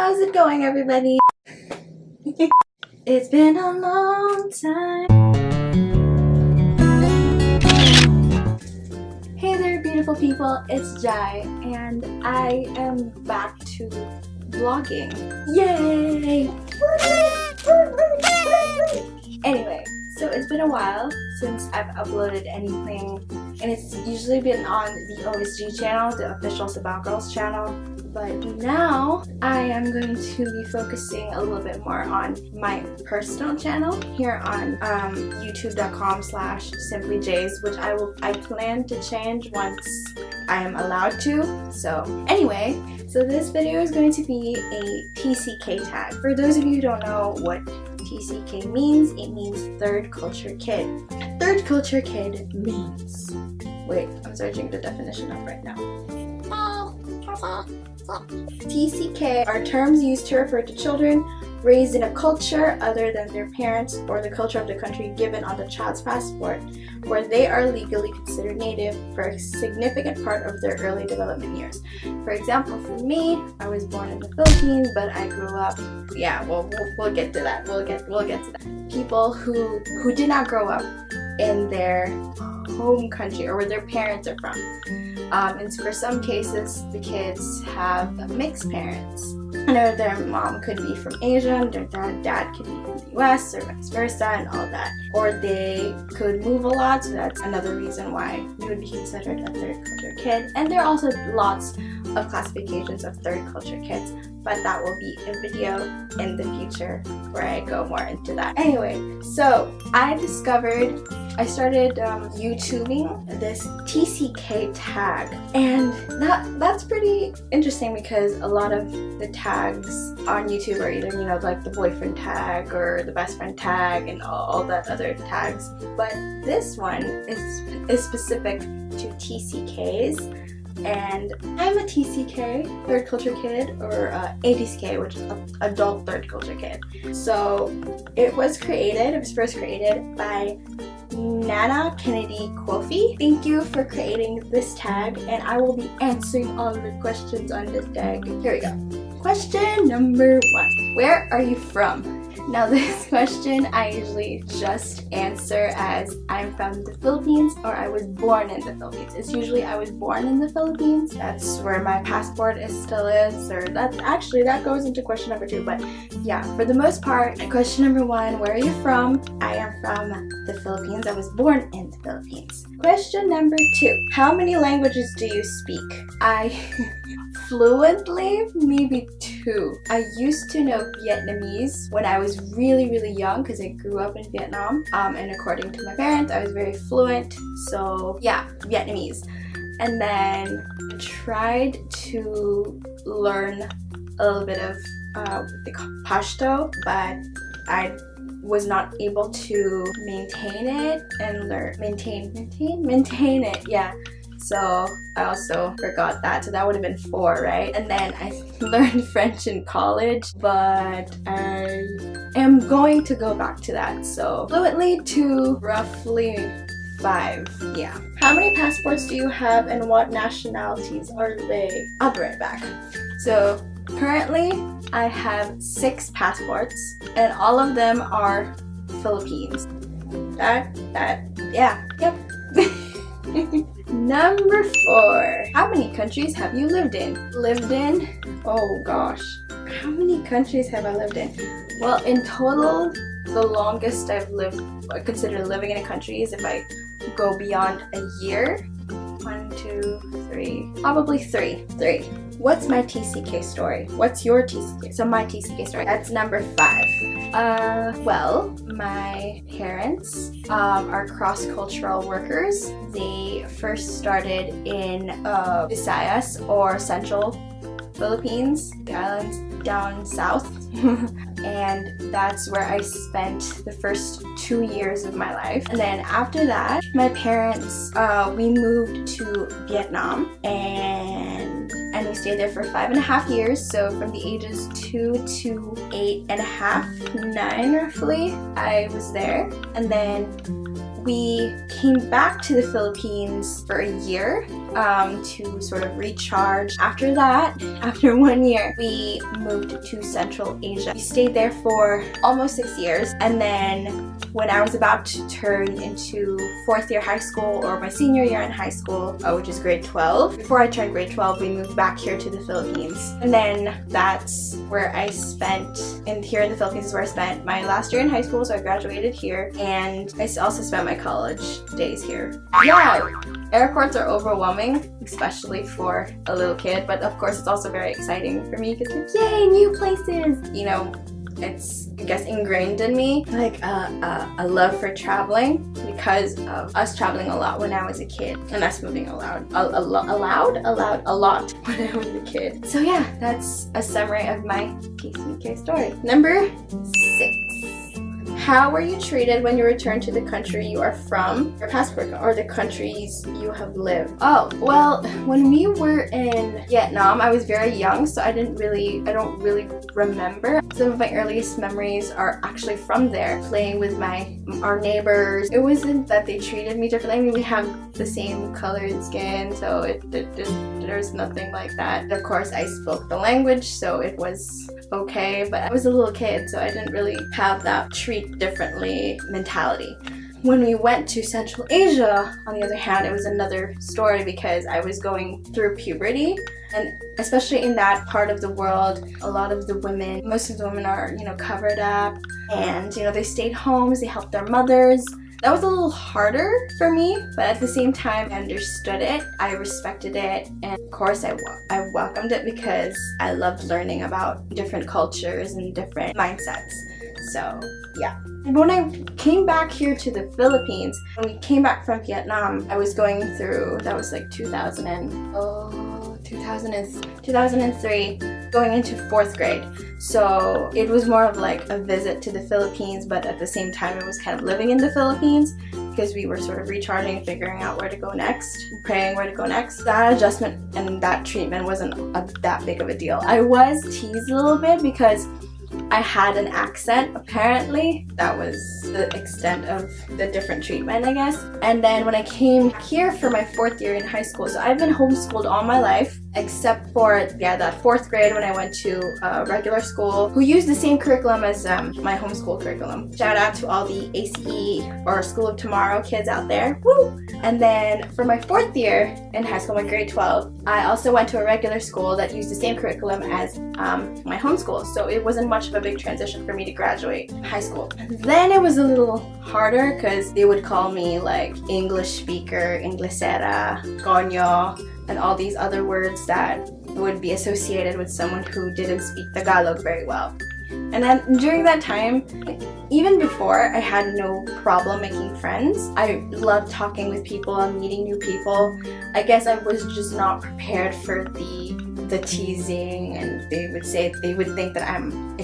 How's it going, everybody? It's been a long time. Hey there, beautiful people. It's Jai, and I am back to vlogging. Yay! Anyway, so it's been a while since I've uploaded anything, and it's usually been on the OSG channel, the official Sabao Girls channel. But now I am going to be focusing a little bit more on my personal channel here on youtube.com/simplyjays, which I plan to change once I am allowed to. So anyway, so this video is going to be a TCK tag. For those of you who don't know what TCK means, it means third culture kid. Third culture kid means... Wait, I'm searching the definition up right now. TCK are terms used to refer to children raised in a culture other than their parents or the culture of the country given on the child's passport, where they are legally considered native for a significant part of their early development years. For example, for me, I was born in the Philippines, but I grew up, yeah, we'll get to that. We'll get to that. People who did not grow up in their home country or where their parents are from. And for some cases, the kids have mixed parents. Or their mom could be from Asia and their dad could be from the US or vice versa and all that. Or they could move a lot, so that's another reason why you would be considered a third culture kid. And there are also lots of classifications of third culture kids, but that will be a video in the future where I go more into that. Anyway, so I started YouTubing this TCK tag, and that's pretty interesting because a lot of the tags on YouTube are either, like the boyfriend tag or the best friend tag and all that other tags, but this one is specific to TCKs. And I'm a TCK, third culture kid, or a TCK, which is adult third culture kid. So it was first created by Nana Kennedy Kofi. Thank you for creating this tag, and I will be answering all the questions on this tag. Here we go. Question number 1. Where are you from? Now this question I usually just answer as I'm from the Philippines or I was born in the Philippines. It's usually I was born in the Philippines. That's where my passport still is, or that goes into question number 2. But yeah, for the most part, question number 1, where are you from? I am from the Philippines. I was born in the Philippines. Question number 2, how many languages do you speak? I fluently, maybe 2. I used to know Vietnamese when I was really young because I grew up in Vietnam, and according to my parents I was very fluent, so yeah, Vietnamese. And then I tried to learn a little bit of Pashto, but I was not able to maintain it and maintain it, yeah. So I also forgot that, so that would have been 4, right? And then I learned French in college, but I am going to go back to that. So fluently to roughly 5, yeah. How many passports do you have and what nationalities are they? I'll be right back. So currently I have 6 passports and all of them are Philippines. Yep. Number 4. How many countries have you lived in? Oh gosh. How many countries have I lived in? Well, in total, the longest I consider living in a country is if I go beyond a year. 1, 2, 3. Probably 3. What's my TCK story? What's your TCK? So my TCK story. That's number 5. Well, my parents are cross-cultural workers. They first started in Visayas or Central Philippines, the islands down south. And that's where I spent the first 2 years of my life. And then after that, my parents, we moved to Vietnam, and we stayed there for 5.5 years. So from the ages 2 to 8.5, 9 roughly, I was there. And then we came back to the Philippines for a year to sort of recharge. After that, after 1 year, we moved to Central Asia. We stayed there for almost 6 years, and then when I was about to turn into 4th year high school, or my senior year in high school, which is grade 12, before I turned grade 12, we moved back here to the Philippines. And then that's where I spent, here in the Philippines is where I spent my last year in high school, so I graduated here, and I also spent my college days here. Yeah, airports are overwhelming, especially for a little kid, but of course it's also very exciting for me because like, yay, new places! You know, it's, I guess, ingrained in me, like a love for traveling because of us traveling a lot when I was a kid and us moving a lot when I was a kid. So yeah, that's a summary of my TCK story. Number 6. How were you treated when you returned to the country you are from, your passport, or the countries you have lived? Oh, well, when we were in Vietnam, I was very young, so I don't really remember. Some of my earliest memories are actually from there, playing with our neighbors. It wasn't that they treated me differently. I mean, we have the same colored skin, so there's nothing like that. Of course, I spoke the language, so it was okay, but I was a little kid, so I didn't really have that treat differently mentality. When we went to Central Asia, on the other hand, it was another story because I was going through puberty, and especially in that part of the world, most of the women are, covered up, and, they stayed homes, they helped their mothers. That was a little harder for me, but at the same time, I understood it, I respected it, and of course I welcomed it because I loved learning about different cultures and different mindsets. So, yeah. When I came back here to the Philippines, when we came back from Vietnam, I was going through, that was like 2003, going into 4th grade. So it was more of like a visit to the Philippines, but at the same time it was kind of living in the Philippines because we were sort of recharging and figuring out where to go next, praying where to go next. That adjustment and that treatment wasn't that big of a deal. I was teased a little bit because I had an accent, apparently. That was the extent of the different treatment, I guess. And then when I came here for my 4th year in high school, so I've been homeschooled all my life, except for, that 4th grade when I went to a regular school who used the same curriculum as my homeschool curriculum. Shout out to all the ACE or School of Tomorrow kids out there. Woo! And then for my 4th year in high school, my grade 12, I also went to a regular school that used the same curriculum as my homeschool. So it wasn't much of a big transition for me to graduate high school. Then it was a little harder because they would call me like English speaker, Inglesera, coño, and all these other words that would be associated with someone who didn't speak Tagalog very well. And then during that time, even before, I had no problem making friends. I loved talking with people and meeting new people. I guess I was just not prepared for the teasing, and they would think that I'm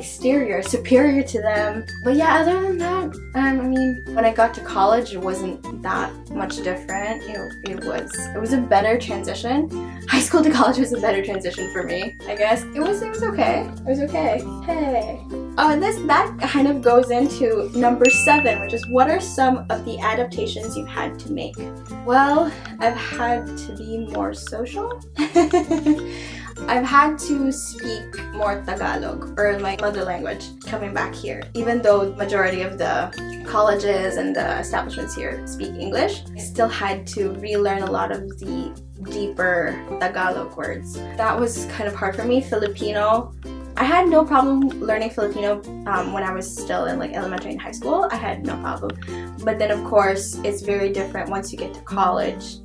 superior to them. But yeah, other than that, I mean, when I got to college, it wasn't that much different. It was a better transition. High school to college was a better transition for me, I guess. It was okay. It was okay. Hey. Oh, and that kind of goes into number 7, which is what are some of the adaptations you've had to make? Well, I've had to be more social. I've had to speak more Tagalog, or my mother language, coming back here. Even though the majority of the colleges and the establishments here speak English, I still had to relearn a lot of the deeper Tagalog words. That was kind of hard for me. Filipino, I had no problem learning Filipino when I was still in elementary and high school. I had no problem. But then of course, it's very different once you get to college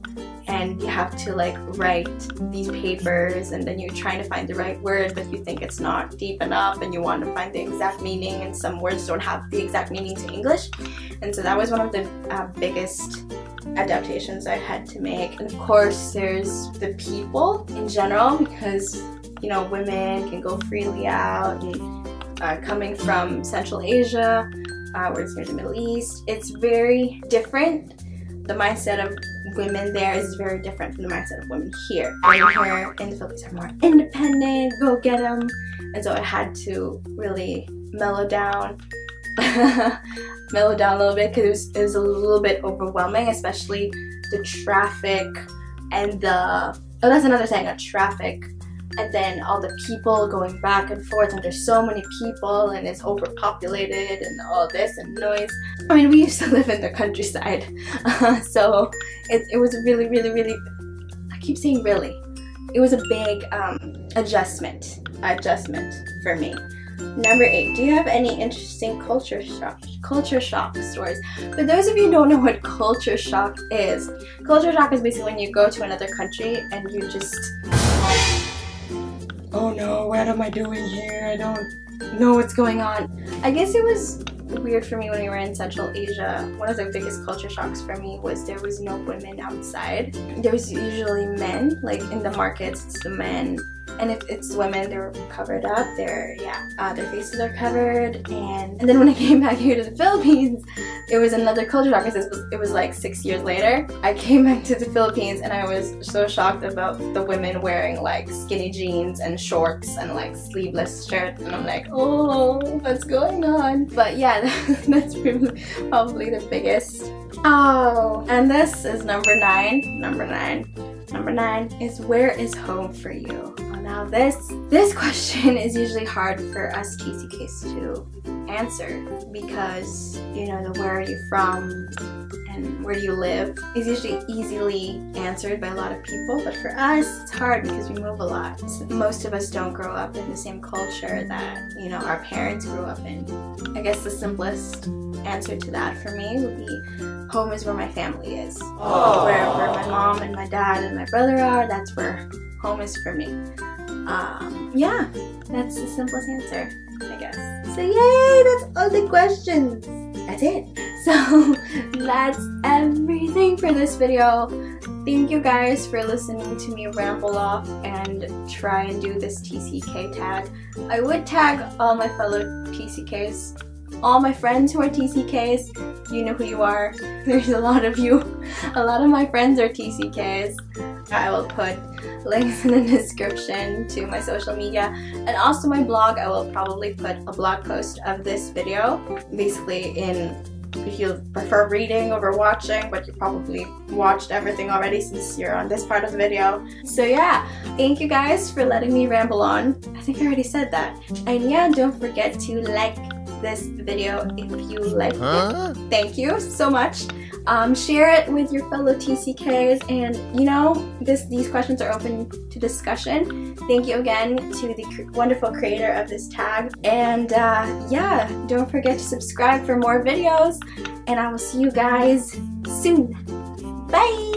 and you have to write these papers, and then you're trying to find the right word, but you think it's not deep enough and you want to find the exact meaning, and some words don't have the exact meaning to English. And so that was one of the biggest adaptations I had to make. And of course, there's the people in general, because women can go freely out, and coming from Central Asia, where it's near the Middle East, it's very different. The mindset of women there is very different from the mindset of women here. Women here in the Philippines are more independent, go get them. And so I had to really mellow down a little bit, because it was a little bit overwhelming, especially the traffic and that's another thing, traffic, and then all the people going back and forth, and there's so many people and it's overpopulated and all this and noise. I mean, we used to live in the countryside, so it was really, I keep saying really, it was a big adjustment for me. Number 8, do you have any interesting culture shock stories? For those of you who don't know what culture shock is basically when you go to another country and you just, oh no, what am I doing here? I don't know what's going on. I guess it was weird for me when we were in Central Asia. One of the biggest culture shocks for me was there was no women outside. There was usually men, like in the markets, it's the men. And if it's women, they're covered up. Their faces are covered. And then when I came back here to the Philippines, it was another culture shock because it was like 6 years later. I came back to the Philippines and I was so shocked about the women wearing like skinny jeans and shorts and like sleeveless shirts. And I'm like, oh, what's going on? But yeah, that's probably the biggest. Oh, and this is number 9. Number 9 is, where is home for you? Now this question is usually hard for us TCKs to answer because, you know, the where are you from and where do you live is usually easily answered by a lot of people, but for us it's hard because we move a lot. Most of us don't grow up in the same culture that, you know, our parents grew up in. I guess the simplest answer to that for me would be, home is where my family is. Where my mom and my dad and my brother are, that's where home is for me. Yeah, that's the simplest answer, I guess. So yay, that's all the questions. That's it. So that's everything for this video. Thank you guys for listening to me ramble off and try and do this TCK tag. I would tag all my fellow TCKs, all my friends who are TCKs. You know who you are. There's a lot of you. A lot of my friends are TCKs. I will put links in the description to my social media and also my blog. I will probably put a blog post of this video, basically if you prefer reading over watching, but you probably watched everything already since you're on this part of the video. So yeah, thank you guys for letting me ramble on. I think I already said that. And yeah, don't forget to like this video if you liked it. Thank you so much. Share it with your fellow TCKs, and you know, these questions are open to discussion. Thank you again to the wonderful creator of this tag, and yeah, don't forget to subscribe for more videos, and I will see you guys soon. Bye!